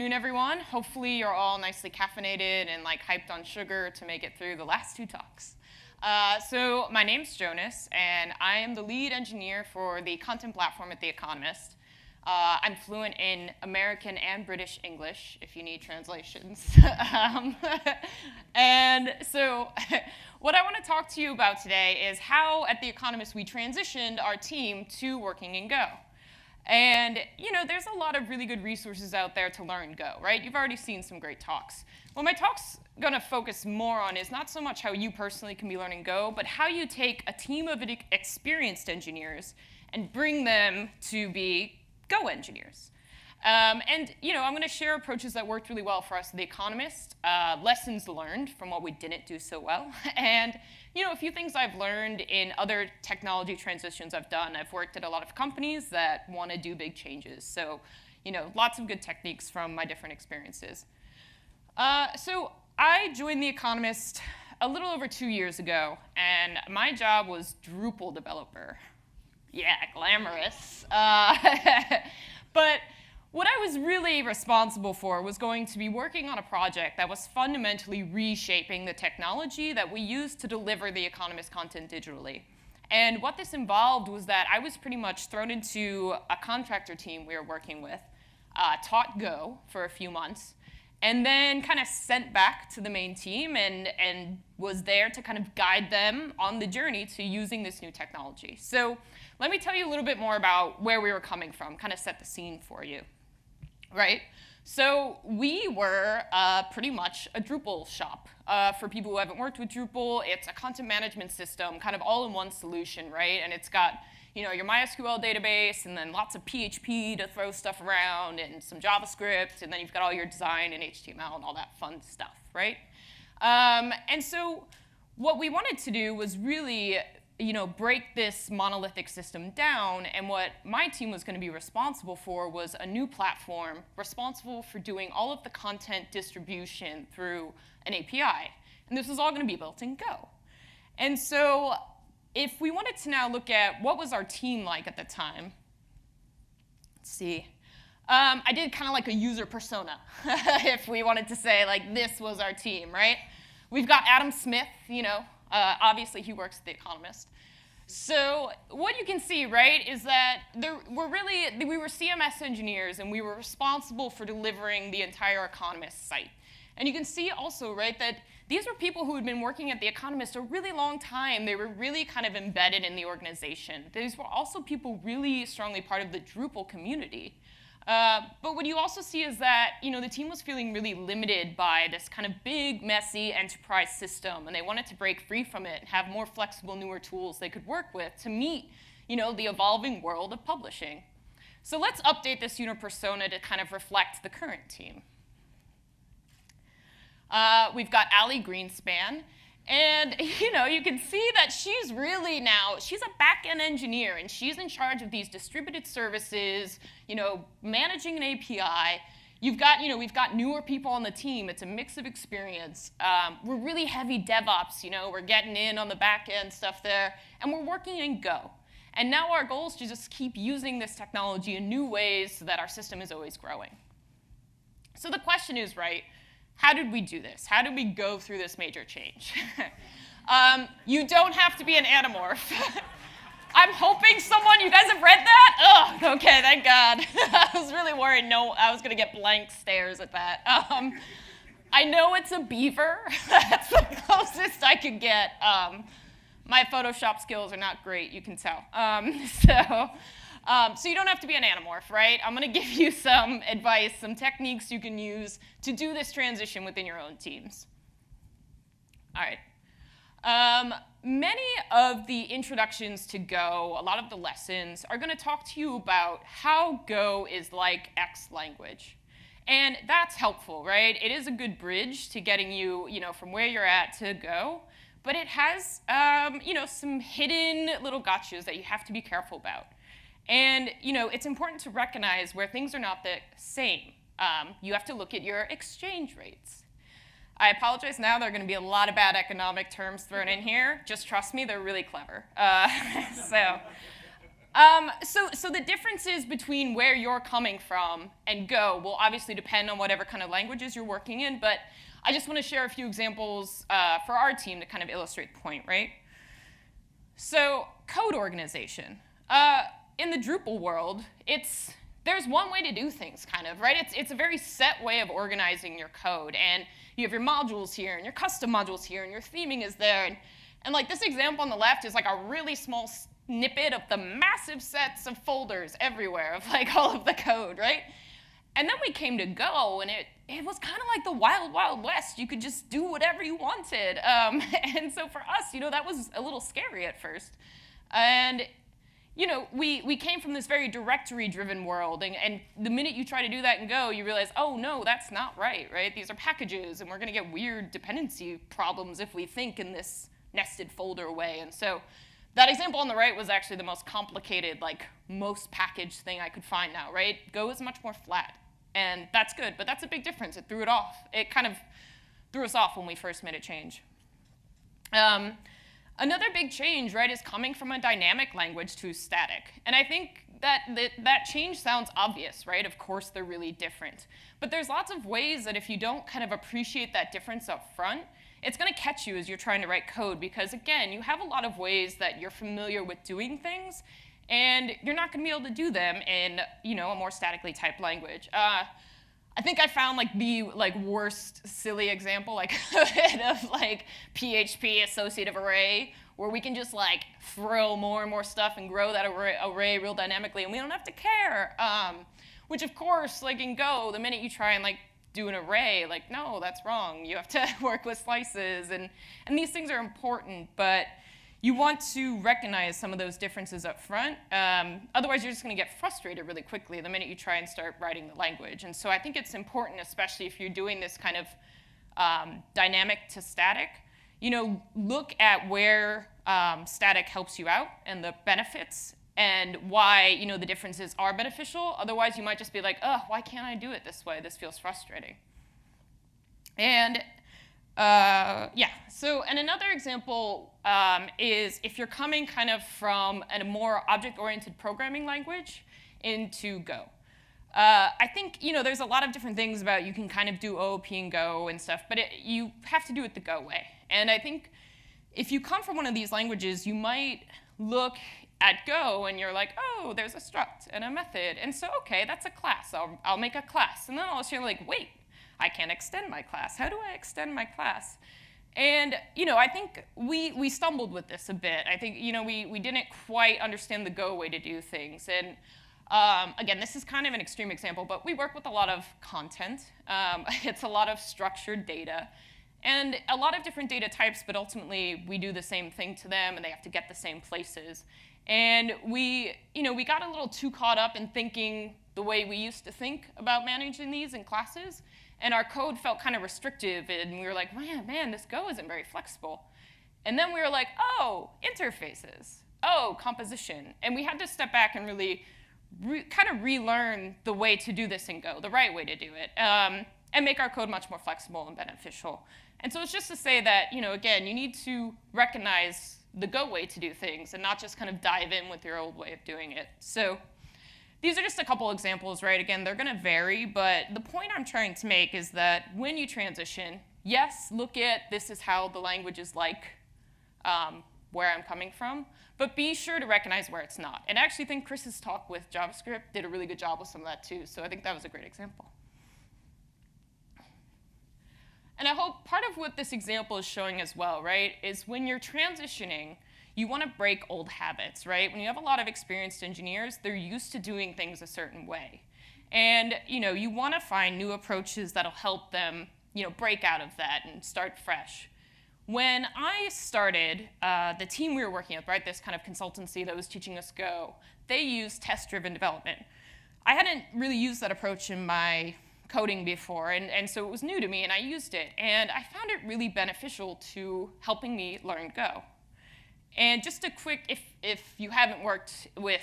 afternoon, everyone. Hopefully you're all nicely caffeinated and like hyped on sugar to make it through the last two talks. So my name's Jonas, and I am the lead engineer for the content platform at The Economist. I'm fluent in American and British English, if you need translations. And so what I want to talk to you about today is how at The Economist we transitioned our team to working in Go. And there's a lot of really good resources out there to learn Go, right? You've already seen some great talks. What my talk's going to focus more on is not so much how you personally can be learning Go, but how you take a team of experienced engineers and bring them to be Go engineers. I'm going to share approaches that worked really well for us at The Economist, lessons learned from what we didn't do so well, and a few things I've learned in other technology transitions I've done. I've worked at a lot of companies that want to do big changes, so lots of good techniques from my different experiences. So I joined The Economist a little over 2 years ago, and my job was Drupal developer. Yeah, glamorous. But what I was really responsible for was going to be working on a project that was fundamentally reshaping the technology that we use to deliver The Economist content digitally. And what this involved was that I was pretty much thrown into a contractor team we were working with, taught Go for a few months, and then kind of sent back to the main team and was there to kind of guide them on the journey to using this new technology. So let me tell you a little bit more about where we were coming from, kind of set the scene for you. Right? So we were pretty much a Drupal shop. For people who haven't worked with Drupal, it's a content management system, kind of all-in-one solution, right? And it's got your MySQL database, and then lots of PHP to throw stuff around, and some JavaScript, and then you've got all your design and HTML and all that fun stuff, right? And so what we wanted to do was really break this monolithic system down, and what my team was going to be responsible for was a new platform responsible for doing all of the content distribution through an API. And this was all going to be built in Go. And so if we wanted to now look at what was our team like at the time, let's see. I did kind of like a user persona, if we wanted to say, like, this was our team, right? We've got Adam Smith, obviously, he works at The Economist. So what you can see, right, is that we were CMS engineers, and we were responsible for delivering the entire Economist site. And you can see also, right, that these were people who had been working at The Economist a really long time. They were really kind of embedded in the organization. These were also people really strongly part of the Drupal community. But what you also see is that the team was feeling really limited by this kind of big, messy enterprise system, and they wanted to break free from it and have more flexible, newer tools they could work with to meet the evolving world of publishing. So let's update this persona to kind of reflect the current team. We've got Ali Greenspan. And you can see that she's really she's a back-end engineer, and she's in charge of these distributed services, managing an API. We've got newer people on the team. It's a mix of experience. We're really heavy DevOps, we're getting in on the back-end stuff there, and we're working in Go. And now our goal is to just keep using this technology in new ways so that our system is always growing. So the question is, right, how did we do this? How did we go through this major change? You don't have to be an anamorph. I'm hoping you guys have read that? Oh, okay, thank God. I was really worried I was going to get blank stares at that. I know it's a beaver. That's the closest I could get. My Photoshop skills are not great, you can tell. So you don't have to be an anamorph, right? I'm going to give you some advice, some techniques you can use to do this transition within your own teams. All right. Many of the introductions to Go, a lot of the lessons, are going to talk to you about how Go is like X language. And that's helpful, right? It is a good bridge to getting you, from where you're at to Go. But it has, some hidden little gotchas that you have to be careful about. And it's important to recognize where things are not the same. You have to look at your exchange rates. I apologize now. There are going to be a lot of bad economic terms thrown in here. Just trust me, they're really clever. So the differences between where you're coming from and Go will obviously depend on whatever kind of languages you're working in, but I just want to share a few examples for our team to kind of illustrate the point, right? So code organization. In the Drupal world, there's one way to do things, kind of, right? It's a very set way of organizing your code, and you have your modules here, and your custom modules here, and your theming is there, and like this example on the left is like a really small snippet of the massive sets of folders everywhere of like all of the code, right? And then we came to Go, and it was kind of like the wild, wild west. You could just do whatever you wanted. And so for us, that was a little scary at first. And we came from this very directory-driven world, and the minute you try to do that in Go, you realize, oh, no, that's not right? These are packages, and we're going to get weird dependency problems if we think in this nested folder way. And so that example on the right was actually the most complicated, like, most packaged thing I could find now, right? Go is much more flat, and that's good, but that's a big difference. It threw it off. It kind of threw us off when we first made a change. Another big change, right, is coming from a dynamic language to static. And I think that change sounds obvious, right? Of course, they're really different. But there's lots of ways that if you don't kind of appreciate that difference up front, it's going to catch you as you're trying to write code. Because, again, you have a lot of ways that you're familiar with doing things, and you're not going to be able to do them in a more statically typed language. I think I found like the worst silly example I could of like PHP associative array, where we can just like throw more and more stuff and grow that array real dynamically, and we don't have to care. Which of course, like in Go, the minute you try and like do an array, like no, that's wrong. You have to work with slices, and these things are important, but you want to recognize some of those differences up front. Otherwise, you're just going to get frustrated really quickly the minute you try and start writing the language. And so I think it's important, especially if you're doing this kind of dynamic to static, look at where static helps you out and the benefits and why the differences are beneficial. Otherwise, you might just be like, oh, why can't I do it this way? This feels frustrating. And and another example is if you're coming kind of from a more object-oriented programming language into Go. I think there's a lot of different things about you can kind of do OOP in Go and stuff, but you have to do it the Go way. And I think if you come from one of these languages, you might look at Go and you're like, oh, there's a struct and a method, and so okay, that's a class. I'll make a class, and then all of a sudden you're like, wait. I can't extend my class. How do I extend my class? And I think we stumbled with this a bit. I think we didn't quite understand the Go way to do things. And again, this is kind of an extreme example, but we work with a lot of content. It's a lot of structured data, and a lot of different data types. But ultimately, we do the same thing to them, and they have to get the same places. And we got a little too caught up in thinking the way we used to think about managing these in classes. And our code felt kind of restrictive, and we were like, man, this Go isn't very flexible. And then we were like, oh, interfaces. Oh, composition. And we had to step back and really kind of relearn the way to do this in Go, the right way to do it, and make our code much more flexible and beneficial. And so it's just to say that, again, you need to recognize the Go way to do things and not just kind of dive in with your old way of doing it. So these are just a couple examples, right? Again, they're going to vary, but the point I'm trying to make is that when you transition, yes, look at this is how the language is like where I'm coming from, but be sure to recognize where it's not. And I actually think Chris's talk with JavaScript did a really good job with some of that too, so I think that was a great example. And I hope part of what this example is showing as well, right, is when you're transitioning, you want to break old habits, right? When you have a lot of experienced engineers, they're used to doing things a certain way. And you want to find new approaches that'll help them break out of that and start fresh. When I started, the team we were working with, right, this kind of consultancy that was teaching us Go, they used test-driven development. I hadn't really used that approach in my coding before, and so it was new to me, and I used it. And I found it really beneficial to helping me learn Go. And just a quick, if you haven't worked with,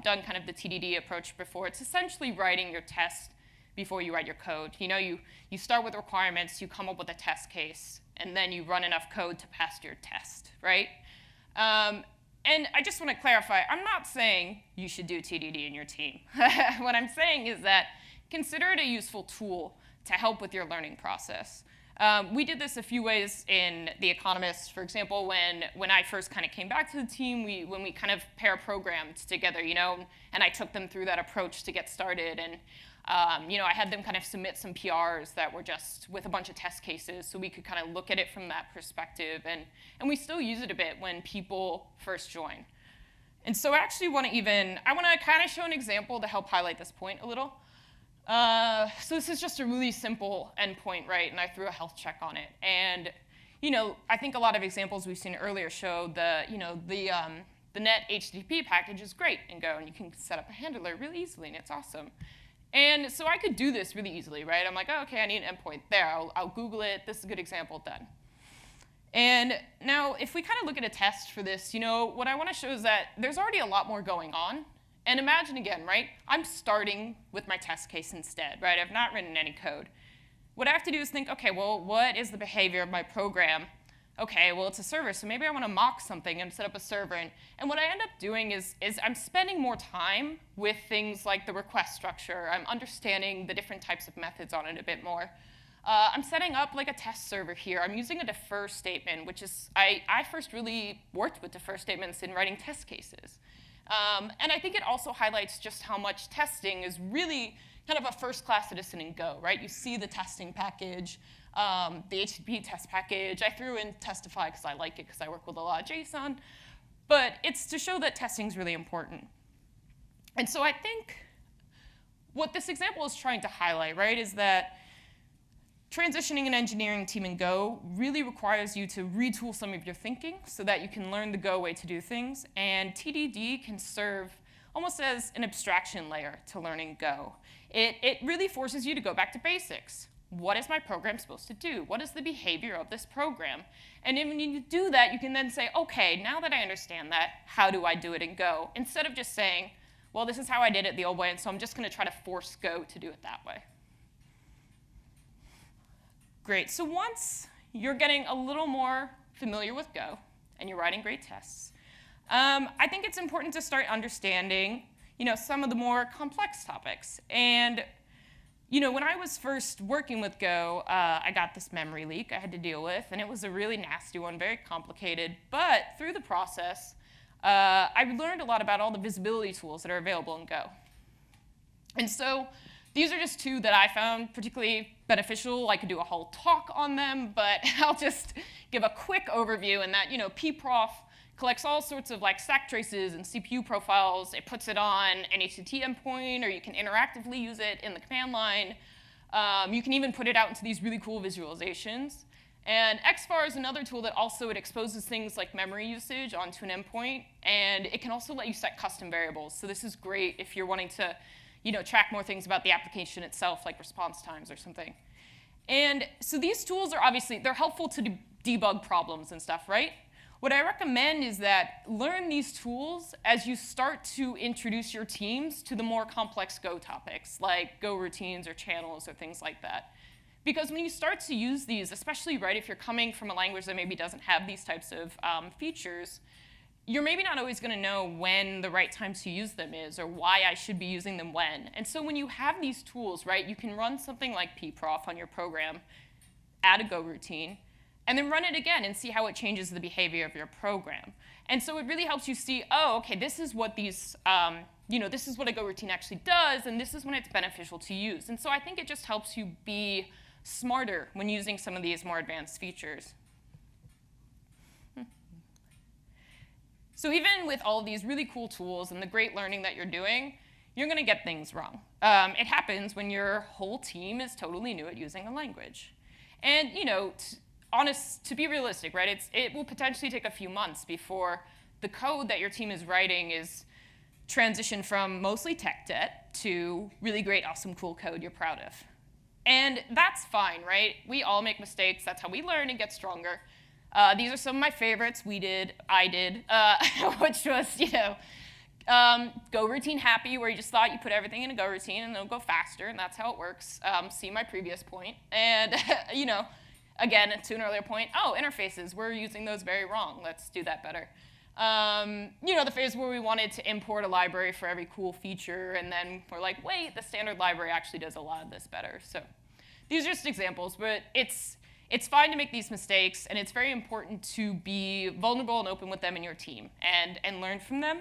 done kind of the TDD approach before, it's essentially writing your test before you write your code. You start with requirements, you come up with a test case, and then you run enough code to pass your test, right? And I just want to clarify, I'm not saying you should do TDD in your team. What I'm saying is that consider it a useful tool to help with your learning process. We did this a few ways in The Economist. For example, when I first kind of came back to the team, when we kind of pair programmed together, and I took them through that approach to get started. And I had them kind of submit some PRs that were just with a bunch of test cases, so we could kind of look at it from that perspective. And we still use it a bit when people first join. And so I actually want to kind of show an example to help highlight this point a little. So this is just a really simple endpoint, right? And I threw a health check on it. And I think a lot of examples we've seen earlier show the net HTTP package is great in Go, and you can set up a handler really easily, and it's awesome. And so I could do this really easily, right? I'm like, oh, OK, I need an endpoint. There, I'll Google it. This is a good example. Done. And now, if we kind of look at a test for this, what I want to show is that there's already a lot more going on. And imagine again, right? I'm starting with my test case instead, right? I've not written any code. What I have to do is think, OK, well, what is the behavior of my program? OK, well, it's a server, so maybe I want to mock something and set up a server. And what I end up doing is I'm spending more time with things like the request structure. I'm understanding the different types of methods on it a bit more. I'm setting up like a test server here. I'm using a defer statement, which is I first really worked with defer statements in writing test cases. And I think it also highlights just how much testing is really kind of a first-class citizen in Go, right? You see the testing package, the HTTP test package. I threw in Testify because I like it because I work with a lot of JSON. But it's to show that testing is really important. And so I think what this example is trying to highlight, right, is that transitioning an engineering team in Go really requires you to retool some of your thinking so that you can learn the Go way to do things. And TDD can serve almost as an abstraction layer to learning Go. It really forces you to go back to basics. What is my program supposed to do? What is the behavior of this program? And then when you do that, you can then say, OK, now that I understand that, how do I do it in Go? Instead of just saying, well, this is how I did it the old way, and so I'm just going to try to force Go to do it that way. Great. So once you're getting a little more familiar with Go and you're writing great tests, I think it's important to start understanding some of the more complex topics. And when I was first working with Go, I got this memory leak I had to deal with. And it was a really nasty one, very complicated. But through the process, I learned a lot about all the visibility tools that are available in Go. And so these are just two that I found particularly beneficial. I could do a whole talk on them, but I'll just give a quick overview in that pprof collects all sorts of stack traces and CPU profiles. It puts it on an HTTP endpoint, or you can interactively use it in the command line. You can even put it out into these really cool visualizations. And xvar is another tool that also it exposes things like memory usage onto an endpoint, and it can also let you set custom variables. So this is great if you're wanting to track more things about the application itself, like response times or something. And so these tools are they're helpful to debug problems and stuff, right? What I recommend is that learn these tools as you start to introduce your teams to the more complex Go topics, like Go routines or channels or things like that. Because when you start to use these, especially if you're coming from a language that maybe doesn't have these types of features, you're maybe not always going to know when the right time to use them is or why I should be using them when. And so when you have these tools, right, you can run something like pprof on your program, add a Go routine, and then run it again and see how it changes the behavior of your program. And so it really helps you see, oh, OK, this is what these, this is what a Go routine actually does, and this is when it's beneficial to use. And so I think it just helps you be smarter when using some of these more advanced features. So even with all of these really cool tools and the great learning that you're doing, you're going to get things wrong. It happens when your whole team is totally new at using a language. And to be realistic, right, it will potentially take a few months before the code that your team is writing is transitioned from mostly tech debt to really great, awesome, cool code you're proud of. And that's fine, right? We all make mistakes. That's how we learn and get stronger. These are some of my favorites. I did, which was, Go routine happy, where you just thought you put everything in a Go routine and it'll go faster, and that's how it works. See my previous point. And, again, to an earlier point, oh, interfaces, we're using those very wrong. Let's do that better. The phase where we wanted to import a library for every cool feature, and then we're like, wait, the standard library actually does a lot of this better. So these are just examples, but it's fine to make these mistakes, and it's very important to be vulnerable and open with them in your team and learn from them.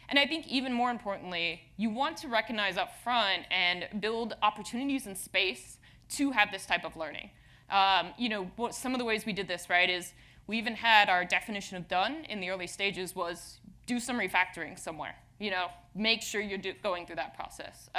And I think even more importantly, you want to recognize up front and build opportunities and space to have this type of learning. Some of the ways we did this, right, is we even had our definition of done in the early stages was do some refactoring somewhere. Make sure you're going through that process.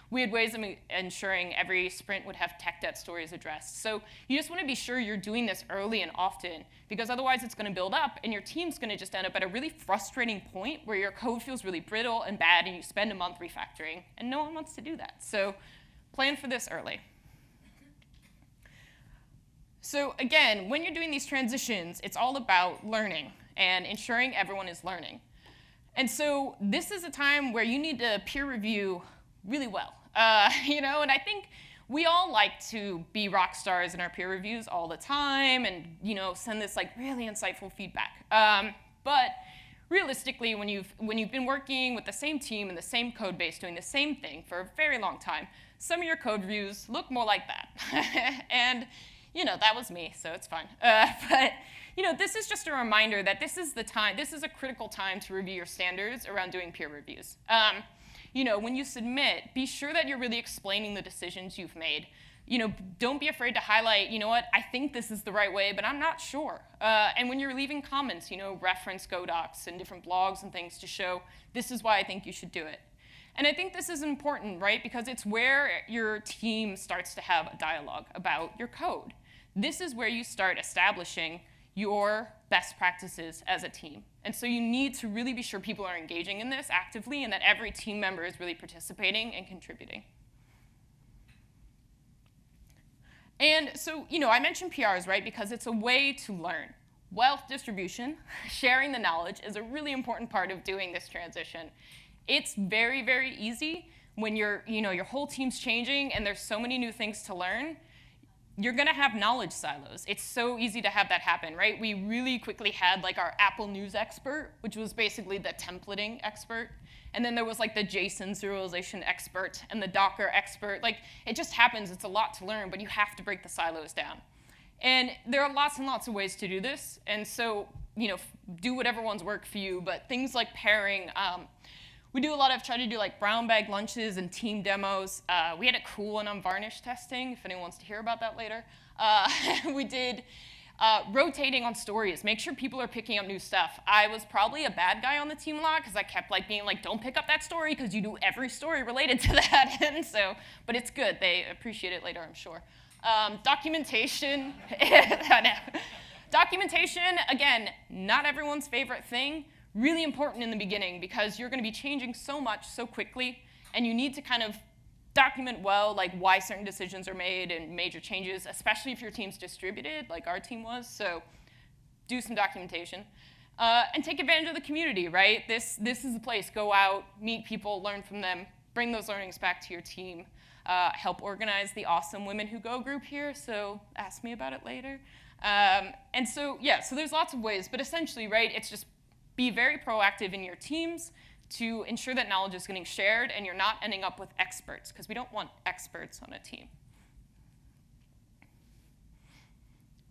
We had ways of ensuring every sprint would have tech debt stories addressed. So you just want to be sure you're doing this early and often, because otherwise it's going to build up, and your team's going to just end up at a really frustrating point where your code feels really brittle and bad, and you spend a month refactoring, and no one wants to do that. So plan for this early. So again, when you're doing these transitions, it's all about learning and ensuring everyone is learning. And so this is a time where you need to peer review really well. And I think we all like to be rock stars in our peer reviews all the time and send this really insightful feedback. But realistically, when you've been working with the same team and the same code base doing the same thing for a very long time, some of your code reviews look more like that. And that was me, so it's fine. But this is just a reminder that this is a critical time to review your standards around doing peer reviews. When you submit, be sure that you're really explaining the decisions you've made. Don't be afraid to highlight, I think this is the right way, but I'm not sure. And when you're leaving comments, reference GoDocs and different blogs and things to show this is why I think you should do it. And I think this is important, right, because it's where your team starts to have a dialogue about your code. This is where you start establishing your best practices as a team. And so you need to really be sure people are engaging in this actively and that every team member is really participating and contributing. And so, I mentioned PRs, right, because it's a way to learn. Wealth distribution, sharing the knowledge, is a really important part of doing this transition. It's very, very easy when your whole team's changing and there's so many new things to learn. You're going to have knowledge silos. It's so easy to have that happen, right? We really quickly had our Apple News expert, which was basically the templating expert. And then there was the JSON serialization expert and the Docker expert. It just happens. It's a lot to learn, but you have to break the silos down. And there are lots and lots of ways to do this. And so, do whatever ones work for you. But things like pairing, we do a lot of try to do brown bag lunches and team demos. We had a cool one on varnish testing, if anyone wants to hear about that later. We did rotating on stories. Make sure people are picking up new stuff. I was probably a bad guy on the team a lot because I kept being don't pick up that story because you do every story related to that. And so, but it's good. They appreciate it later, I'm sure. Documentation. I know. Documentation, again, not everyone's favorite thing. Really important in the beginning because you're going to be changing so much so quickly, and you need to kind of document well why certain decisions are made and major changes, especially if your team's distributed like our team was. So do some documentation. And take advantage of the community, right? This is the place. Go out, meet people, learn from them, bring those learnings back to your team. Help organize the awesome Women Who Go group here, so ask me about it later. And so, so there's lots of ways, but essentially, right, it's just be very proactive in your teams to ensure that knowledge is getting shared and you're not ending up with experts, because we don't want experts on a team.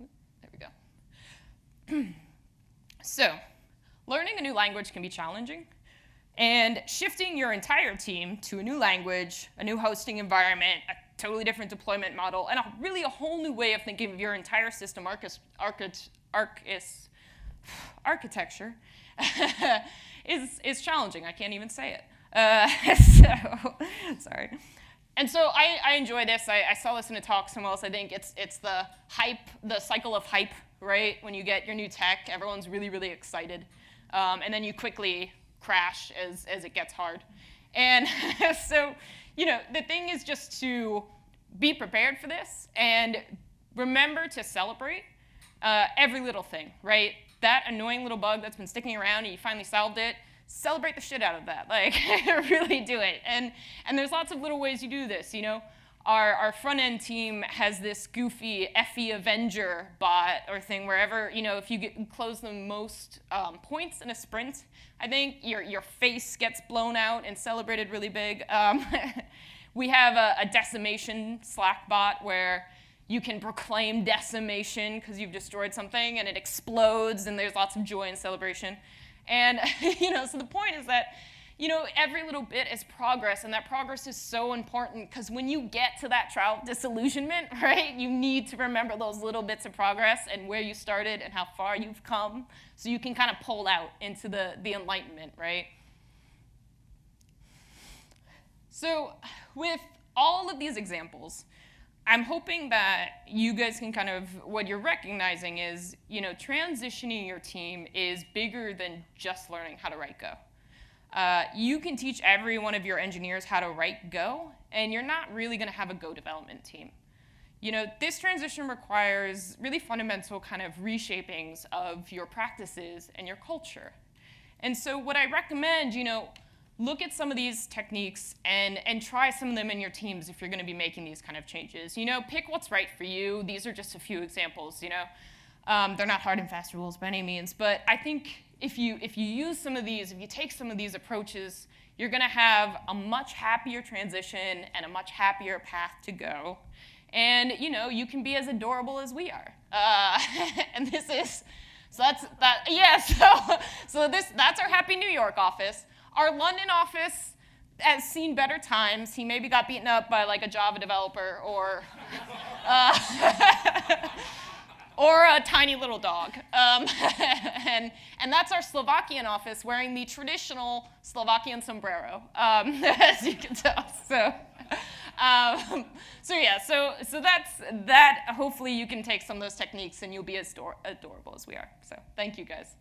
There we go. So, learning a new language can be challenging, and shifting your entire team to a new language, a new hosting environment, a totally different deployment model, and really a whole new way of thinking of your entire system architecture is challenging. I can't even say it. Sorry. And so I enjoy this. I saw this in a talk somewhere else. I think it's the cycle of hype, right? When you get your new tech, everyone's really, really excited. And then you quickly crash as it gets hard. And so, the thing is just to be prepared for this and remember to celebrate every little thing, right? That annoying little bug that's been sticking around and you finally solved it, celebrate the shit out of that. Really do it. And there's lots of little ways you do this, our front-end team has this goofy Effie Avenger bot or thing wherever, if you close the most points in a sprint, I think your face gets blown out and celebrated really big. We have a decimation Slack bot where you can proclaim decimation because you've destroyed something and it explodes and there's lots of joy and celebration. And so the point is that every little bit is progress, and that progress is so important because when you get to that trial of disillusionment, right, you need to remember those little bits of progress and where you started and how far you've come so you can kind of pull out into the enlightenment, right? So with all of these examples, I'm hoping that you guys can what you're recognizing is, transitioning your team is bigger than just learning how to write Go. You can teach every one of your engineers how to write Go, and you're not really going to have a Go development team. This transition requires really fundamental reshapings of your practices and your culture. And so what I recommend, look at some of these techniques and try some of them in your teams if you're going to be making these kind of changes. Pick what's right for you. These are just a few examples. They're not hard and fast rules by any means, but I think if you use some of these, if you take some of these approaches, you're going to have a much happier transition and a much happier path to go. And you can be as adorable as we are. And this is that's our Happy New York office. Our London office has seen better times. He maybe got beaten up by a Java developer or or a tiny little dog. And that's our Slovakian office wearing the traditional Slovakian sombrero, as you can tell. So that's that. Hopefully you can take some of those techniques and you'll be as adorable as we are. So thank you, guys.